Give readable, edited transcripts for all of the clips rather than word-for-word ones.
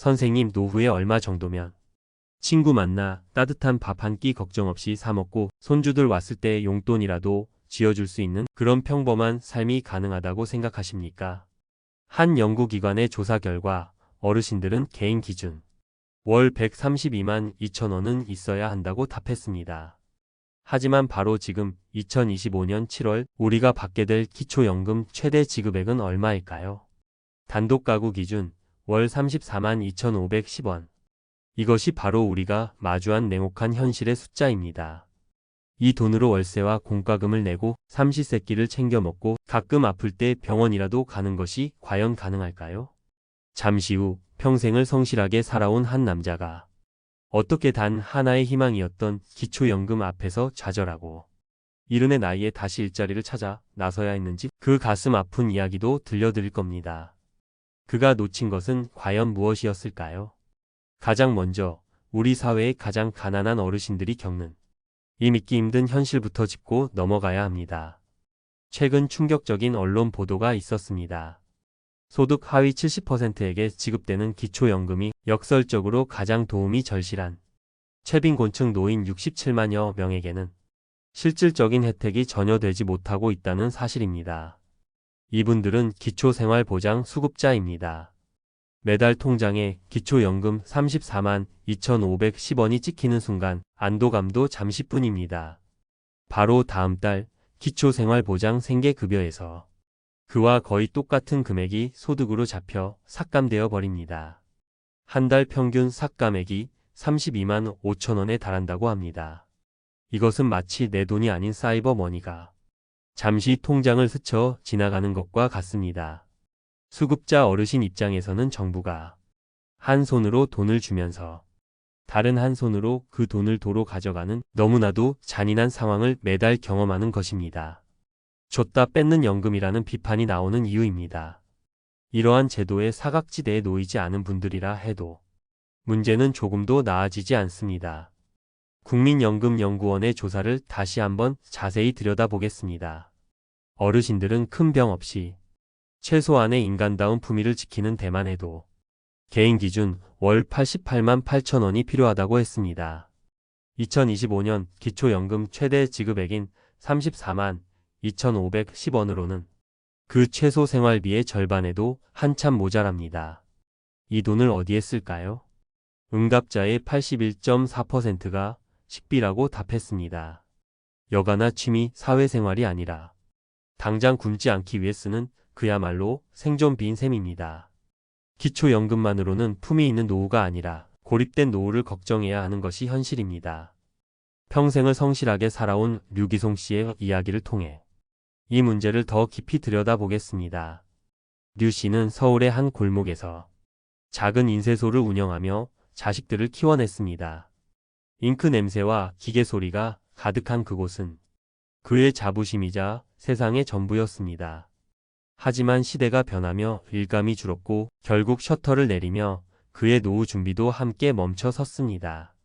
선생님, 노후에 얼마 정도면 친구 만나 따뜻한 밥 한 끼 걱정 없이 사 먹고 손주들 왔을 때 용돈이라도 쥐어줄 수 있는 그런 평범한 삶이 가능하다고 생각하십니까? 한 연구기관의 조사 결과 어르신들은 개인 기준 월 132만 2천 원은 있어야 한다고 답했습니다. 하지만 바로 지금 2025년 7월 우리가 받게 될 기초연금 최대 지급액은 얼마일까요? 단독 가구 기준 월 34만 2,510원. 이것이 바로 우리가 마주한 냉혹한 현실의 숫자입니다. 이 돈으로 월세와 공과금을 내고 삼시세끼를 챙겨 먹고 가끔 아플 때 병원이라도 가는 것이 과연 가능할까요? 잠시 후 평생을 성실하게 살아온 한 남자가 어떻게 단 하나의 희망이었던 기초연금 앞에서 좌절하고 이른의 나이에 다시 일자리를 찾아 나서야 했는지 그 가슴 아픈 이야기도 들려드릴 겁니다. 그가 놓친 것은 과연 무엇이었을까요? 가장 먼저 우리 사회의 가장 가난한 어르신들이 겪는 이 믿기 힘든 현실부터 짚고 넘어가야 합니다. 최근 충격적인 언론 보도가 있었습니다. 소득 하위 70%에게 지급되는 기초연금이 역설적으로 가장 도움이 절실한 최빈곤층 노인 67만여 명에게는 실질적인 혜택이 전혀 되지 못하고 있다는 사실입니다. 이분들은 기초생활보장 수급자입니다. 매달 통장에 기초연금 34만 2,510원이 찍히는 순간 안도감도 잠시뿐입니다. 바로 다음 달 기초생활보장 생계급여에서 그와 거의 똑같은 금액이 소득으로 잡혀 삭감되어 버립니다. 한 달 평균 삭감액이 32만 5천 원에 달한다고 합니다. 이것은 마치 내 돈이 아닌 사이버 머니가 잠시 통장을 스쳐 지나가는 것과 같습니다. 수급자 어르신 입장에서는 정부가 한 손으로 돈을 주면서 다른 한 손으로 그 돈을 도로 가져가는 너무나도 잔인한 상황을 매달 경험하는 것입니다. 줬다 뺏는 연금이라는 비판이 나오는 이유입니다. 이러한 제도의 사각지대에 놓이지 않은 분들이라 해도 문제는 조금도 나아지지 않습니다. 국민연금연구원의 조사를 다시 한번 자세히 들여다보겠습니다. 어르신들은 큰 병 없이 최소한의 인간다운 품위를 지키는 데만 해도 개인 기준 월 88만 8천 원이 필요하다고 했습니다. 2025년 기초연금 최대 지급액인 34만 2,510원으로는 그 최소 생활비의 절반에도 한참 모자랍니다. 이 돈을 어디에 쓸까요? 응답자의 81.4%가 식비라고 답했습니다. 여가나 취미, 사회생활이 아니라 당장 굶지 않기 위해 쓰는 그야말로 생존비인 셈입니다. 기초연금만으로는 품위 있는 노후가 아니라 고립된 노후를 걱정해야 하는 것이 현실입니다. 평생을 성실하게 살아온 류기송 씨의 이야기를 통해 이 문제를 더 깊이 들여다보겠습니다. 류 씨는 서울의 한 골목에서 작은 인쇄소를 운영하며 자식들을 키워냈습니다. 잉크 냄새와 기계 소리가 가득한 그곳은 그의 자부심이자 세상의 전부였습니다. 하지만 시대가 변하며 일감이 줄었고 결국 셔터를 내리며 그의 노후 준비도 함께 멈춰 섰습니다.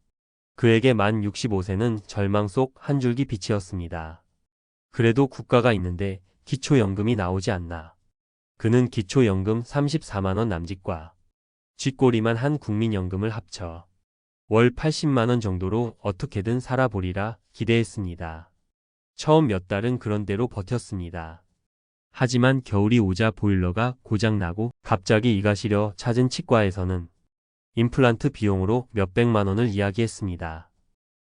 그에게 만 65세는 절망 속 한 줄기 빛이었습니다. 그래도 국가가 있는데 기초연금이 나오지 않나. 그는 기초연금 34만 원 남짓과 쥐꼬리만 한 국민연금을 합쳐 월 80만 원 정도로 어떻게든 살아보리라 기대했습니다. 처음 몇 달은 그런 대로 버텼습니다. 하지만 겨울이 오자 보일러가 고장나고 갑자기 이가 시려 찾은 치과에서는 임플란트 비용으로 몇백만 원을 이야기했습니다.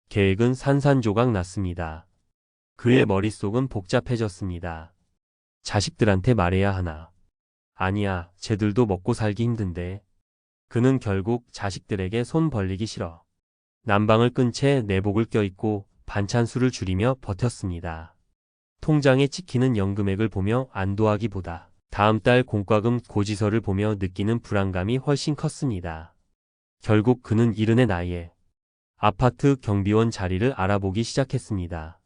계획은 산산조각 났습니다. 그의 머릿속은 복잡해졌습니다. 자식들한테 말해야 하나? 아니야, 쟤들도 먹고 살기 힘든데. 그는 결국 자식들에게 손 벌리기 싫어 난방을 끈 채 내복을 껴입고 반찬수를 줄이며 버텼습니다. 통장에 찍히는 연금액을 보며 안도하기보다 다음 달 공과금 고지서를 보며 느끼는 불안감이 훨씬 컸습니다. 결국 그는 이른의 나이에 아파트 경비원 자리를 알아보기 시작했습니다.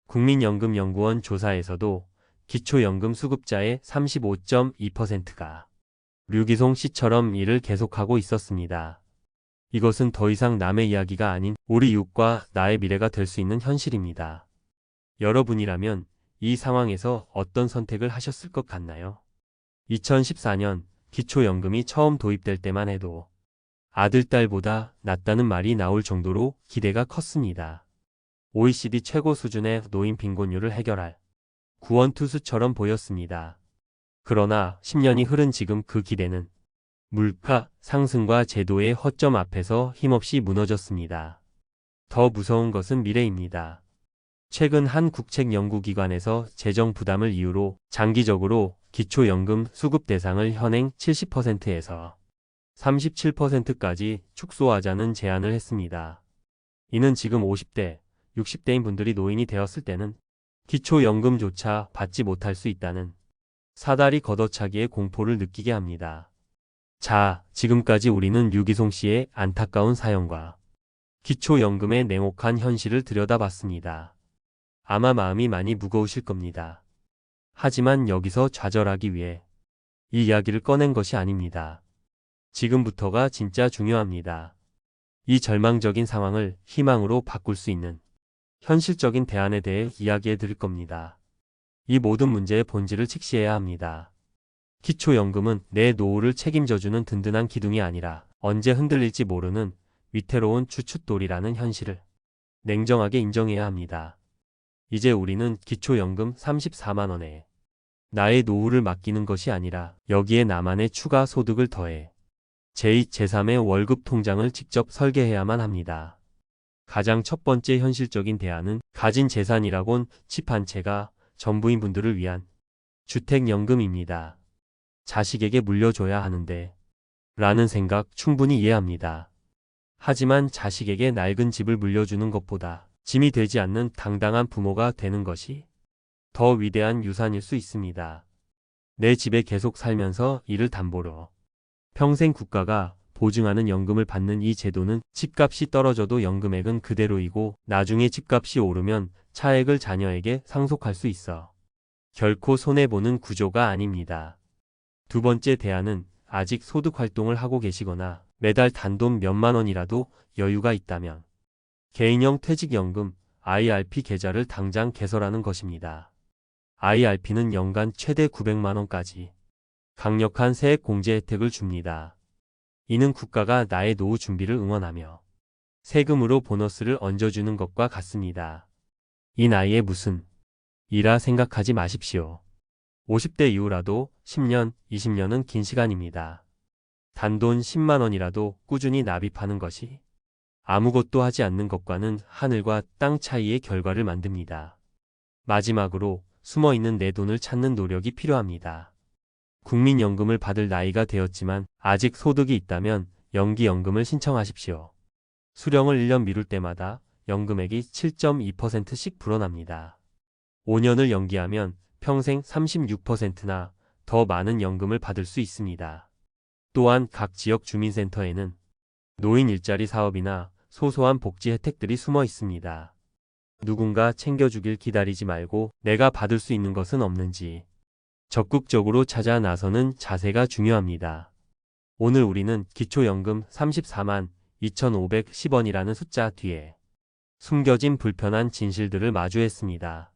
국민연금연구원 조사에서도 기초연금 수급자의 35.2%가 류기송 씨처럼 일을 계속하고 있었습니다. 이것은 더 이상 남의 이야기가 아닌 우리 이웃과 나의 미래가 될 수 있는 현실입니다. 여러분이라면 이 상황에서 어떤 선택을 하셨을 것 같나요? 2014년 기초연금이 처음 도입될 때만 해도 아들, 딸보다 낫다는 말이 나올 정도로 기대가 컸습니다. OECD 최고 수준의 노인 빈곤율을 해결할 구원투수처럼 보였습니다. 그러나 10년이 흐른 지금 그 기대는 물가 상승과 제도의 허점 앞에서 힘없이 무너졌습니다. 더 무서운 것은 미래입니다. 최근 한 국책연구기관에서 재정 부담을 이유로 장기적으로 기초연금 수급 대상을 현행 70%에서 37%까지 축소하자는 제안을 했습니다. 이는 지금 50대, 60대인 분들이 노인이 되었을 때는 기초연금조차 받지 못할 수 있다는 사다리 걷어차기의 공포를 느끼게 합니다. 자, 지금까지 우리는 류기송 씨의 안타까운 사연과 기초연금의 냉혹한 현실을 들여다봤습니다. 아마 마음이 많이 무거우실 겁니다. 하지만 여기서 좌절하기 위해 이 이야기를 꺼낸 것이 아닙니다. 지금부터가 진짜 중요합니다. 이 절망적인 상황을 희망으로 바꿀 수 있는 현실적인 대안에 대해 이야기해 드릴 겁니다. 이 모든 문제의 본질을 직시해야 합니다. 기초연금은 내 노후를 책임져주는 든든한 기둥이 아니라 언제 흔들릴지 모르는 위태로운 주춧돌이라는 현실을 냉정하게 인정해야 합니다. 이제 우리는 기초연금 34만 원에 나의 노후를 맡기는 것이 아니라 여기에 나만의 추가 소득을 더해 제2, 제3의 월급 통장을 직접 설계해야만 합니다. 가장 첫 번째 현실적인 대안은 가진 재산이라곤 집 한 채가 전부인 분들을 위한 주택연금입니다. 자식에게 물려줘야 하는데 라는 생각 충분히 이해합니다. 하지만 자식에게 낡은 집을 물려주는 것보다 짐이 되지 않는 당당한 부모가 되는 것이 더 위대한 유산일 수 있습니다. 내 집에 계속 살면서 이를 담보로 평생 국가가 보증하는 연금을 받는 이 제도는 집값이 떨어져도 연금액은 그대로이고 나중에 집값이 오르면 차액을 자녀에게 상속할 수 있어 결코 손해보는 구조가 아닙니다. 두 번째 대안은 아직 소득 활동을 하고 계시거나 매달 단돈 몇만 원이라도 여유가 있다면 개인형 퇴직연금 IRP 계좌를 당장 개설하는 것입니다. IRP는 연간 최대 900만 원까지 강력한 세액 공제 혜택을 줍니다. 이는 국가가 나의 노후 준비를 응원하며 세금으로 보너스를 얹어주는 것과 같습니다. 이 나이에 무슨 이라 생각하지 마십시오. 50대 이후라도 10년, 20년은 긴 시간입니다. 단돈 10만 원이라도 꾸준히 납입하는 것이 아무것도 하지 않는 것과는 하늘과 땅 차이의 결과를 만듭니다. 마지막으로 숨어있는 내 돈을 찾는 노력이 필요합니다. 국민연금을 받을 나이가 되었지만 아직 소득이 있다면 연기연금을 신청하십시오. 수령을 1년 미룰 때마다 연금액이 7.2%씩 불어납니다. 5년을 연기하면 평생 36%나 더 많은 연금을 받을 수 있습니다. 또한 각 지역 주민센터에는 노인 일자리 사업이나 소소한 복지 혜택들이 숨어 있습니다. 누군가 챙겨주길 기다리지 말고 내가 받을 수 있는 것은 없는지 적극적으로 찾아 나서는 자세가 중요합니다. 오늘 우리는 기초연금 34만 2,510원이라는 숫자 뒤에 숨겨진 불편한 진실들을 마주했습니다.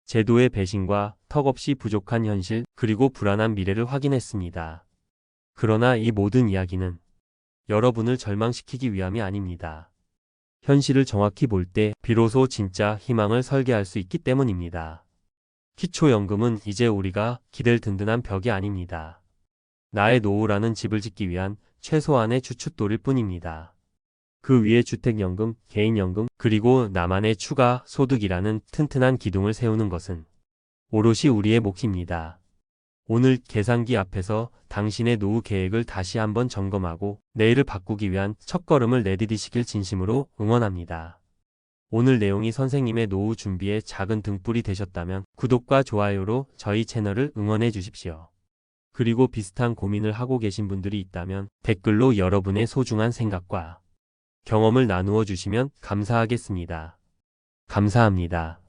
제도의 배신과 턱없이 부족한 현실 그리고 불안한 미래를 확인했습니다. 그러나 이 모든 이야기는 여러분을 절망시키기 위함이 아닙니다. 현실을 정확히 볼 때 비로소 진짜 희망을 설계할 수 있기 때문입니다. 기초연금은 이제 우리가 기댈 든든한 벽이 아닙니다. 나의 노후라는 집을 짓기 위한 최소한의 주춧돌일 뿐입니다. 그 위에 주택연금, 개인연금, 그리고 나만의 추가 소득이라는 튼튼한 기둥을 세우는 것은 오롯이 우리의 몫입니다. 오늘 계산기 앞에서 당신의 노후 계획을 다시 한번 점검하고 내일을 바꾸기 위한 첫걸음을 내디디시길 진심으로 응원합니다. 오늘 내용이 선생님의 노후 준비에 작은 등불이 되셨다면 구독과 좋아요로 저희 채널을 응원해 주십시오. 그리고 비슷한 고민을 하고 계신 분들이 있다면 댓글로 여러분의 소중한 생각과 경험을 나누어 주시면 감사하겠습니다. 감사합니다.